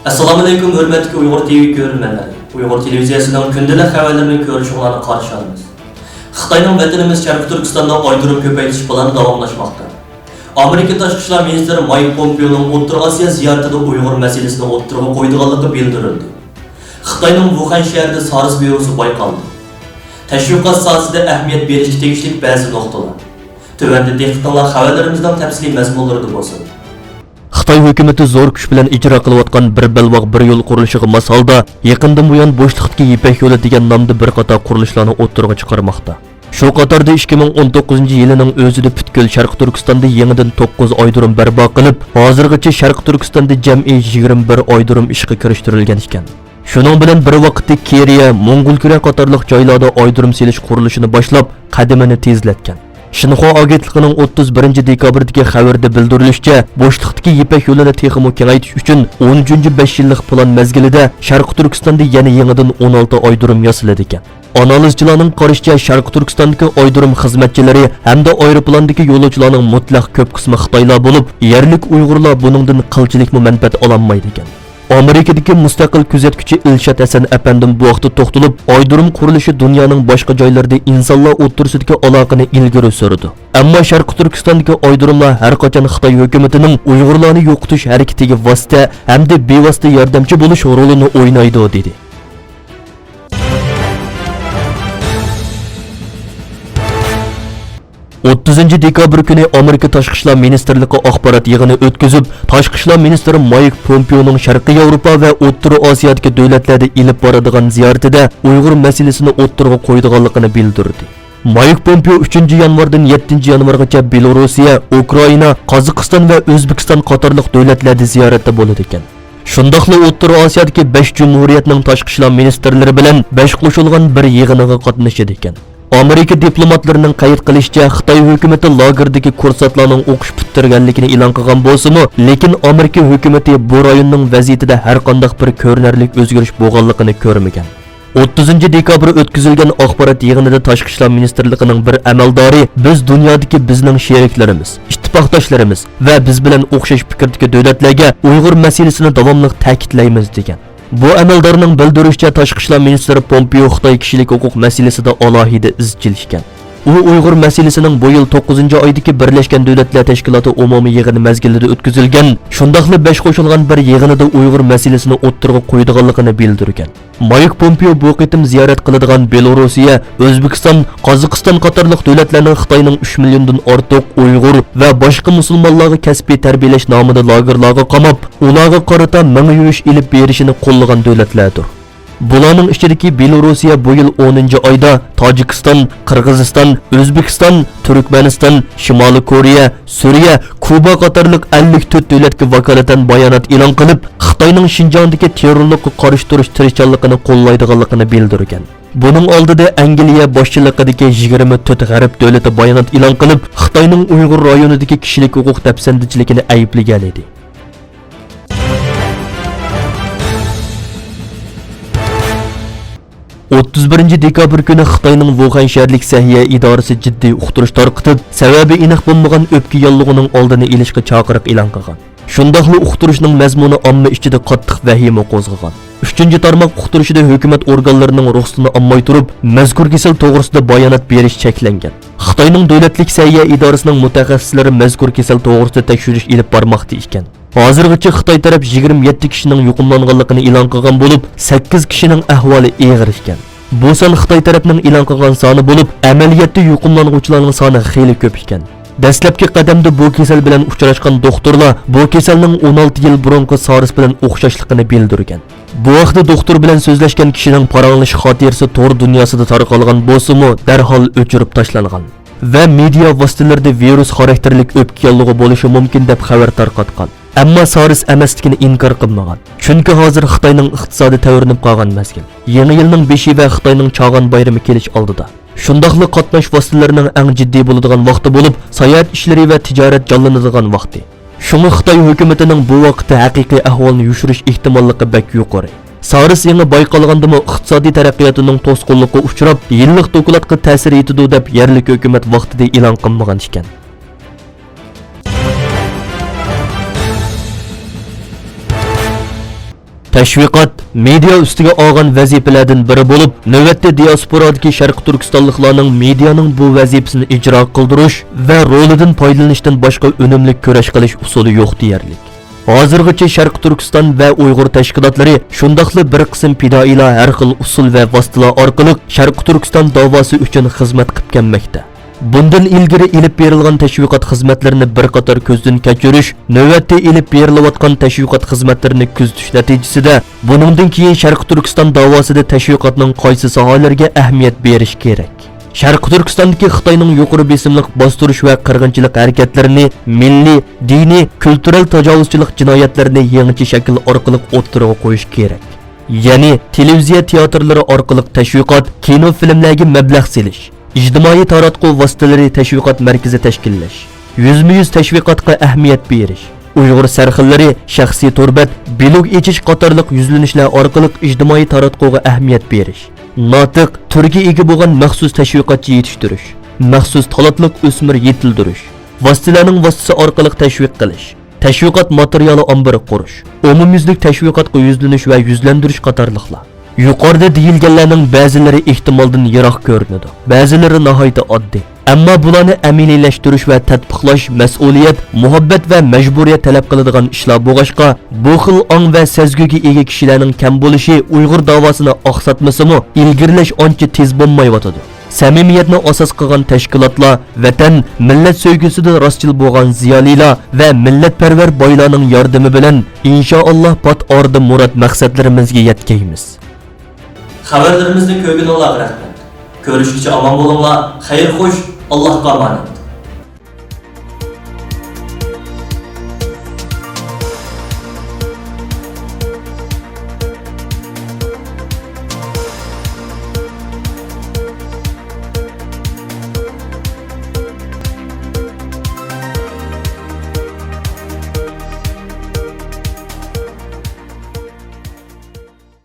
Assalomu alaykum, hurmatli Uyg'ur TV ko'ruvchilar. Uyg'ur televiziyasining kundalik xabarlarini ko'rishinglarni qarshi olamiz. Xitoyning vatanimiz Sharq Turkistonda oydirim ko'paytirish plani davomlashmoqda. Amerika tashqi ishlar ministri Mike Pompeo'ning O'rta Osiyo ziyoratida Uyg'ur masalasini o'tirg'a qo'ydiganligi bildirildi. Xitoyning Wuhan shahrida SARS virusi bayqaldi. Tashviqot sohasida ahamiyat berishga tegishli ba'zi nuqtalar. Tövəndə diqqətinizə xəbərlərimizdən təfsili məzmunlarında bo'lsin. Xitoy hukumatı zo'r kuch bilan ijro qilayotgan bir balvoq bir yo'l qurilishiga mos holda yaqindan buyon bo'shliqdagi Ipak yo'li degan nomda bir qator qurilishlarni o'ttirg'a chiqarmoqda. Shu qatorda 2019-yilining o'zida butkul Sharq Turkistonda yangidan 9 oydirim barpo qilib, hozirgacha Sharq Turkistonda jami 21 oydirim ishga kirishtirilgan ekan. Shuning bilan bir vaqtda Keriya, Mong'olkura qatorliq joylarda oydirim selish qurilishini boshlab, qadamini tezlatgan. Shinxo agentligining 31 dekabrdagi xabarda bildirilishicha, bo'shliqdagi Ipak yo'lini texmo kengaytirish uchun 13-5 yillik plan mezgilida Sharq Turkistonda yana yangidan 16 oydirim yasaladi ekan. Analizchilarning qarashicha, Sharq Turkistondagi oydirim xizmatchilari hamda aeroplandagi yo'lovchilarning mutlaq ko'p qismi Xitoylar bo'lib, yerlik Uyg'urlar buningdan qilchilikmi manfaat ololmaydi ekan. Amerikadagi mustaqil kuzatuvchi Ilshad Hasan apandim bu vaqtda to'xtalib, oydirim qurilishi dunyoning boshqa joylarida insonlar o'rtasidagi aloqani ilgari surdi. Ammo Sharq Turkistondagi oydirimlar har qachon Xitoy hukumatining Uyg'urlarni yo'qotish harakatiga vosita hamda bevosita yordamchi bo'lish rolini o'ynaydi dedi. dekabr kuni Amerika tashqi ishlar ministrligi axborot yig'ini o'tkazib, tashqi ishlar ministri Mike Pompeo'ning Sharqiy Yevropa va O'rta Osiyodagi davlatlarda ilib boradigan ziyoratida Uyg'ur masalasini o'ttirg'a qo'ydiganligini bildirdi. Mike Pompeo 3-yanvardan 7-yanvargacha Belorussiya, Ukraina, Qozog'iston va O'zbekiston qatorliq davlatlarda ziyoratda bo'ladi ekan. Shundaqla O'rta Osiyodagi 5 jumhuriyatning tashqi ishlar ministrlari bilan 5 qo'shilgan bir yig'iniga qatnashadi ekan. Amerika diplomatlarining qayd qilishicha, Xitoy hukumati lagerdagi kursatlarning o'qish bitirganligini e'lon qilgan bo'lsa-mu, lekin Amerika hukumati bu rayonning vaziyatida har qanday bir ko'rinarli o'zgarish bo'lganligini ko'rmagan. 30 dekabr o'tkazilgan axborot yig'inida tashqi ishlar ministrligining bir amaldori biz dunyodagi bizning sheriklarimiz, ittifoqdoshlarimiz va biz bilan o'xshash fikrdagi davlatlarga Uyg'ur masalasini davomli ta'kidlaymiz degan. Bu amaldorning bildirishicha, tashqi ishlar ministri Pompeo Xitoy kishilik huquq masalasida alohida izchil ekan. U Uyg'ur masalasining bu yil 9-oydagi Birlashgan Davlatlar Tashkiloti umumiy yig'ini mezgilida o'tkazilgan, shundaqli 5 qo'shilgan bir yig'inida Uyg'ur masalasini o'ttirg'a qo'ydiganligini bildirgan. Mike Pompeo bu qitim ziyorat qiladigan Belorussiya, O'zbekiston, Qozog'iston qatorliq davlatlarning Xitoyning 3 milliondan ortiq Uyg'ur va boshqa musulmonlarga kasbiy tarbiyalash nomida lagerlarga qamab, ularga qarata ming yuvish ilib berishini qo'llagan davlatlardir. Bularning ichidagi Belorussiya bu yil 10-oyda Tojikiston, Qirg'iziston, O'zbekiston, Turkmaniston, Shimoliy Koreya, Suriya, Kuba qatorliq 54 davlatga vakolatan bayonot e'lon qilib, Xitoyning Xinjiangdagi terrorlikka qarshi turish tirishchanligini qo'llaydiganligini bildirgan. Buning oldida Angliya boshchiligidagi 24 g'arb davlati bayonot e'lon qilib, Xitoyning Uyg'ur rayonidagi kishilik huquq tafsandichiligini ayblagan edi. 31 dekabr kuni Xitoyning Wuhan shaharlik sahiya idorasi jiddiy uqtirish tarqitib, sababi aniq bo'lmagan o'pka yollig'ining oldini olishga chaqiriq e'lon qilgan. Shundaqli uqtirishning mazmuni omma ichida qattiq vahima qo'zg'agan. 3-tarmoq uqtirishida hukumat organlarining ruxsatini olmay turib, mazkur kasal to'g'risida bayonot berish cheklangan. Xitoyning davlatlik sahiya idorasining mutaxassislari mazkur kasal to'g'risida tekshirish olib bormoqda ekan. Hozirgacha Xitoy taraf 27 kishining yuqumlanganligini e'lon qilgan bo'lib, 8 kishining ahvoli og'ir ekan. Bu son Xitoy tarafining e'lon qilgan soni bo'lib, amaliyotda yuqumlanuvchilarning soni xeyli ko'p ekan. Dastlabki qadamda bu kasal bilan uchrashgan doktorlar bu kasalning 16 yil burungi SARS bilan o'xshashligini bildirgan. Bu vaqtda doktor bilan so'zlashgan kishining paranglish xotirasi tor dunyosida tarqalgan bo'lsa-mu, darhol o'chirib tashlangan va media vositalarida virus xarakterlik o'pka yollig'i bo'lishi mumkin deb xabar tarqatgan. Ammo SARS emasligini inkor qilmagan. Chunki hozir Xitoyning iqtisodi tavrinib qolgan mezgil. Yangi yilning 5-i va Xitoyning Chag'an bayrami kelish oldida. Shundaqli qatnash vositalarining eng jiddiy bo'ladigan vaqti bo'lib, sayohat ishlari va tijorat jonlanadigan vaqti. Shunga Xitoy hukumatining bu vaqtda haqiqiy ahvolni yushirish ehtimolligi bak yuqori. SARS yangi bayqalgandimi iqtisodiy taraqqiyotining to'sqinlikka uchrab, yillik dokladga ta'sir etadi deb yerlik hukumat vaqtida e'lon qilmagan ekan. Təşviqat media üstüge olgan vazifelerden biri bulup, növbette diasporadaki Şərqi Türkistanlıqlarning medianing bu vazifasini icra qildirish va rolidan foydalanishdan boshqa unumli kurash qilish usuli yo'q deyarlik. Hozirgacha Şərqi Türkistan va Uyg'ur tashkilotlari shundaqli bir qism fidoilar har xil usul va vositalar orqali Şərqi Türkistan davosi uchun xizmat qilib kelmoqda. Bundan ilgari ilib berilgan tashviqot xizmatlarini bir qator ko'zdan kechirish, navbatda ilib berilayotgan tashviqot xizmatlarini kuzatish natijasida buningdan keyin Sharq Turkiston davosida tashviqotning qaysi sohalarga ahamiyat berish kerak. Sharq Turkistondagi Xitoyning yuqori besimliq bostirish va qirg'inchilik harakatlarini, milliy, diniy, kultural tajovuzchilik jinoyatlarini yangicha shakl orqali o'ttirib qo'yish kerak. Ya'ni televiziya teatrlari orqali tashviqot, kino filmlarga mablag' selish, ijtimoiy taratquv vositalari tashviqot markazi tashkillash, yuzma-yuz tashviqotga ahamiyat berish, Uyg'ur sarxillari, shaxsiy turbat, blog echish qatorliq yuzlanishlar orqali ijtimoiy taratquwga ahamiyat berish, notiq, turga ega bo'lgan maxsus tashviqotchi yetishtirish, maxsus talatliq o'smir yetildirish, vositalarning vositasi orqali tashviq qilish, tashviqot materiali ombiri qurish, umumyuzlik tashviqotga yuzlanish va yuzlantirish qatorliqlar. Yuqorida deyilganlarning ba'zilari ehtimoldan yiroq ko'rinadi, ba'zilari nihoyatda oddiy. Ammo bularni amaliylashtirish va tatbiqlash mas'uliyat, muhabbat va majburiyat talab qiladigan ishlar bo'lg'ashqa, bu xil ong va sezgiga ega kishilarning kam bo'lishi Uyg'ur davosini oqsatmasimi, ilgirlash ancha tez bo'lmayotadi. Samimiyatni asos qilgan tashkilotlar, vatan, millat so'ygisida rostchil bo'lgan ziyolilar va millatparvar boylarning yordami bilan inshaalloh pat orda murod maqsadlarimizga yetkaymiz. Xəbərlərimizni köygün olaq rəhmət. Görüşkiçə aman bolunlar, xeyir xoş, Allahqa emanet.